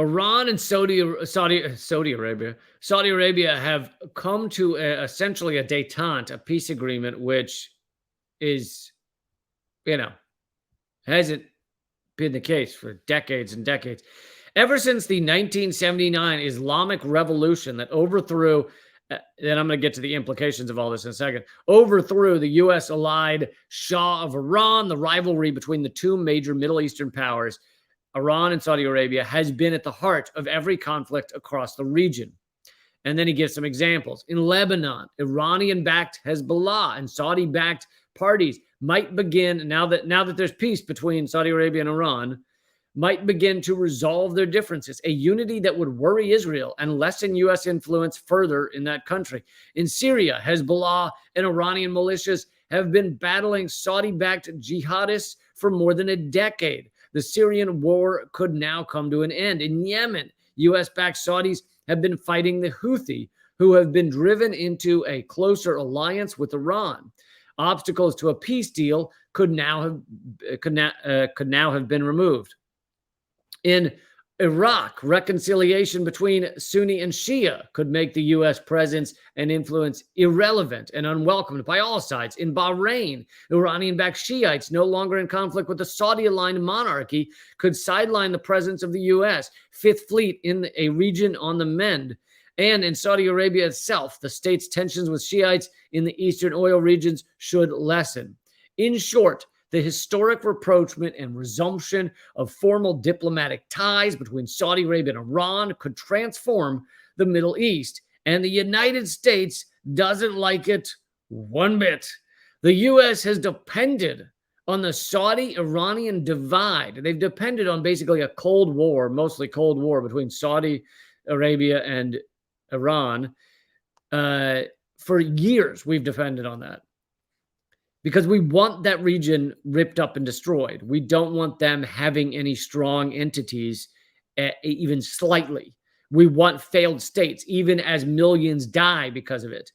Iran and Saudi Arabia have come to essentially a détente, a peace agreement, which is, you know, hasn't been the case for decades and decades. Ever since the 1979 Islamic Revolution that overthrew, and I'm going to get to the implications of all this in a second, overthrew the U.S. allied Shah of Iran, the rivalry between the two major Middle Eastern powers, Iran and Saudi Arabia, has been at the heart of every conflict across the region. And then he gives some examples. In Lebanon, Iranian-backed Hezbollah and Saudi-backed parties might begin, now that there's peace between Saudi Arabia and Iran, might begin to resolve their differences, a unity that would worry Israel and lessen U.S. influence further in that country. In Syria, Hezbollah and Iranian militias have been battling Saudi-backed jihadists for more than a decade. The Syrian war could now come to an end. In Yemen, U.S.-backed Saudis have been fighting the Houthi, who have been driven into a closer alliance with Iran. Obstacles to a peace deal could now have been removed. In Iraq, reconciliation between Sunni and Shia could make the U.S. presence and influence irrelevant and unwelcomed by all sides. In Bahrain, Iranian-backed Shiites, no longer in conflict with the Saudi-aligned monarchy, could sideline the presence of the U.S. Fifth Fleet in a region on the mend. And in Saudi Arabia itself, the state's tensions with Shiites in the eastern oil regions should lessen. In short, the historic rapprochement and resumption of formal diplomatic ties between Saudi Arabia and Iran could transform the Middle East, and the United States doesn't like it one bit. The U.S. has depended on the Saudi-Iranian divide. They've depended on basically a Cold War, mostly Cold War between Saudi Arabia and Iran. For years, we've depended on that, because we want that region ripped up and destroyed. We don't want them having any strong entities, even slightly. We want failed states, even as millions die because of it.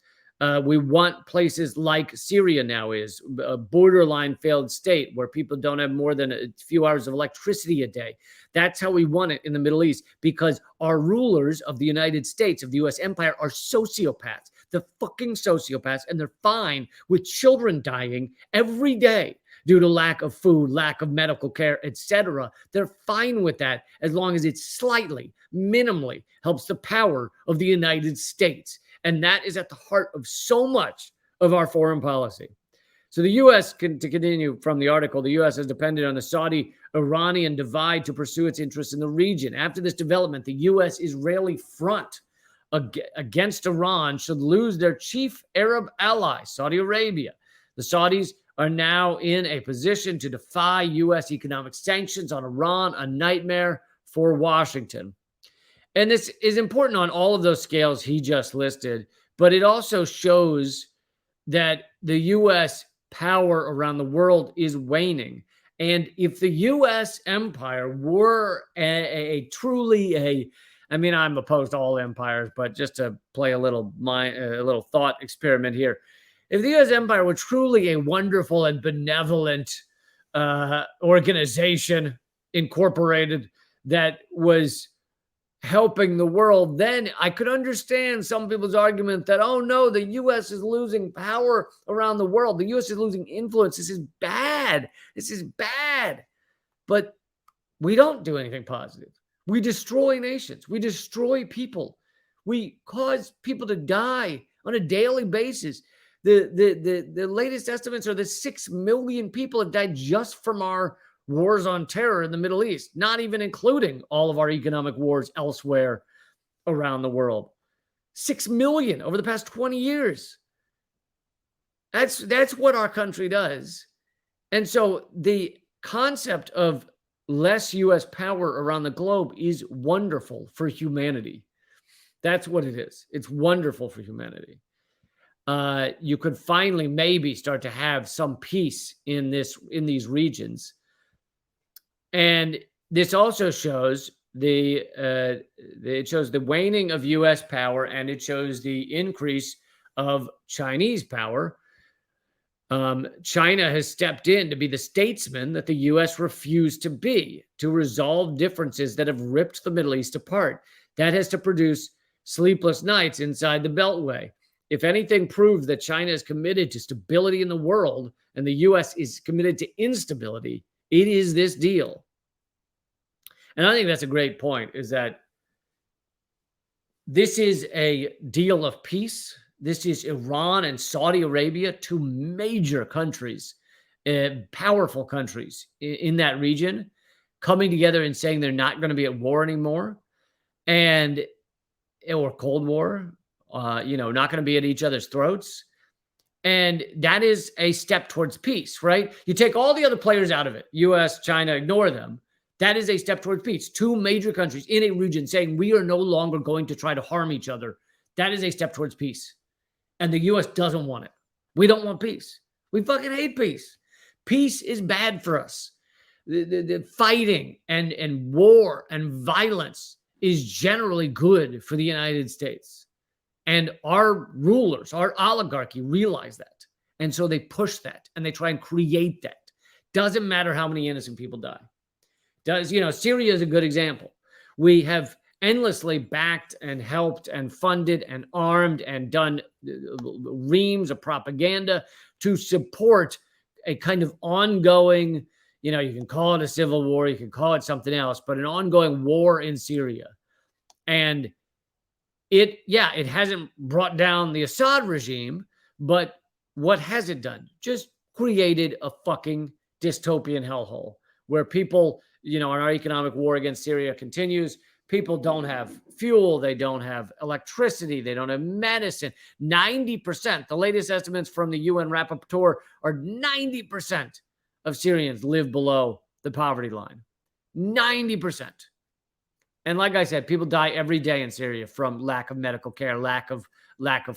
We want places like Syria now is, a borderline failed state where people don't have more than a few hours of electricity a day. That's how we want it in the Middle East, because our rulers of the United States, of the U.S. empire, are sociopaths. They're fucking sociopaths, and they're fine with children dying every day due to lack of food, lack of medical care, etc. They're fine with that as long as it slightly, minimally helps the power of the United States. And that is at the heart of so much of our foreign policy. So the U.S., to continue from the article, the U.S. has depended on the Saudi-Iranian divide to pursue its interests in the region. After this development, the U.S.-Israeli front against Iran should lose their chief Arab ally, Saudi Arabia. The Saudis are now in a position to defy U.S. economic sanctions on Iran, a nightmare for Washington. And this is important on all of those scales he just listed, but it also shows that the U.S. power around the world is waning. And if the U.S. empire were I'm opposed to all empires, but just to play a little thought experiment here. If the U.S. empire were truly a wonderful and benevolent organization, incorporated, that was helping the world, then I could understand some people's argument that, oh no, the U.S. is losing power around the world. The U.S. is losing influence. This is bad. This is bad. But we don't do anything positive. We destroy nations. We destroy people. We cause people to die on a daily basis. The latest estimates are that 6 million people have died just from our wars on terror in the Middle East, not even including all of our economic wars elsewhere around the world. 6 million over the past 20 years. That's what our country does. And so the concept of less U.S. power around the globe is wonderful for humanity. That's what it is. It's wonderful for humanity. You could finally maybe start to have some peace in these regions. And this also shows it shows the waning of U.S. power, and it shows the increase of Chinese power. China has stepped in to be the statesman that the U.S. refused to be, to resolve differences that have ripped the Middle East apart. That has to produce sleepless nights inside the Beltway. If anything proves that China is committed to stability in the world and the U.S. is committed to instability, it is this deal. And I think that's a great point, is that this is a deal of peace. This is Iran and Saudi Arabia, two major countries, powerful countries in that region, coming together and saying they're not going to be at war anymore, or Cold War, not going to be at each other's throats. And that is a step towards peace, right? You take all the other players out of it, US, China, ignore them. That is a step towards peace. Two major countries in a region saying we are no longer going to try to harm each other. That is a step towards peace. And the U.S. doesn't want it. We don't want peace. We fucking hate peace. Peace is bad for us. The fighting and war and violence is generally good for the United States. And our rulers, our oligarchy realize that. And so they push that and they try and create that. Doesn't matter how many innocent people die. Syria is a good example. We have endlessly backed and helped and funded and armed and done reams of propaganda to support a kind of ongoing, you can call it a civil war, you can call it something else, but an ongoing war in Syria. And it hasn't brought down the Assad regime, but what has it done? Just created a fucking dystopian hellhole where people, our economic war against Syria continues. People don't have fuel. They don't have electricity. They don't have medicine. 90%, the latest estimates from the UN rapporteur are 90% of Syrians live below the poverty line. 90%. And like I said, people die every day in Syria from lack of medical care, lack of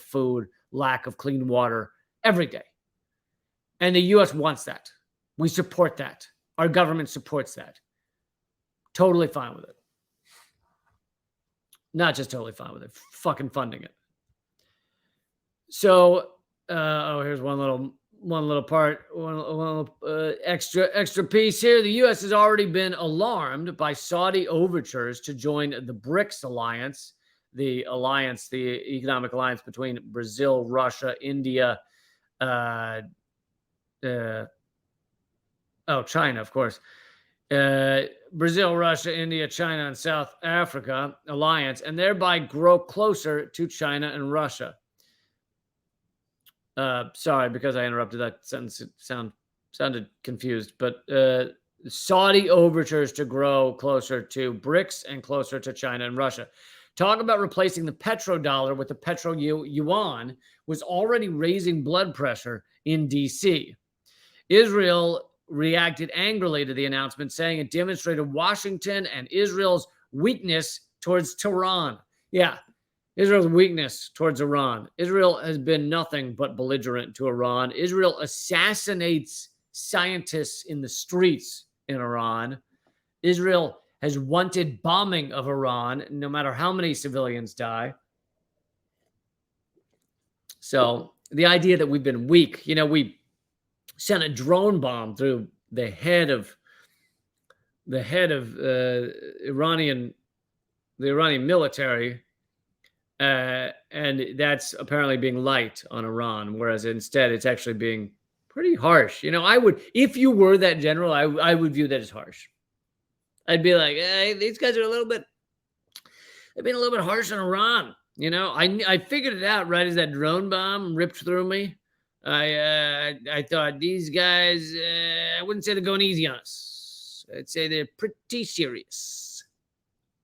food, lack of clean water, every day. And the U.S. wants that. We support that. Our government supports that. Totally fine with it. Not just totally fine with it, fucking funding it. So, here's one little part, extra piece here. The U.S. has already been alarmed by Saudi overtures to join the BRICS alliance, the economic alliance between Brazil, Russia, India, China, of course. Brazil, Russia, India, China, and South Africa alliance, and thereby grow closer to China and Russia. Sorry, because I interrupted that sentence. It sounded confused, but Saudi overtures to grow closer to BRICS and closer to China and Russia. Talk about replacing the petrodollar with the petro yuan was already raising blood pressure in D.C. Israel reacted angrily to the announcement, saying it demonstrated Washington and Israel's weakness towards Tehran. Yeah, Israel's weakness towards Iran. Israel has been nothing but belligerent to Iran. Israel assassinates scientists in the streets in Iran. Israel has wanted bombing of Iran, no matter how many civilians die. So the idea that we've been weak, we sent a drone bomb through the head of the Iranian military, and that's apparently being light on Iran, whereas instead it's actually being pretty harsh. If you were that general, I would view that as harsh. I'd be like, hey, these guys are they've been a little bit harsh on Iran. I figured it out right as that drone bomb ripped through me. I thought these guys, I wouldn't say they're going easy on us. I'd say they're pretty serious.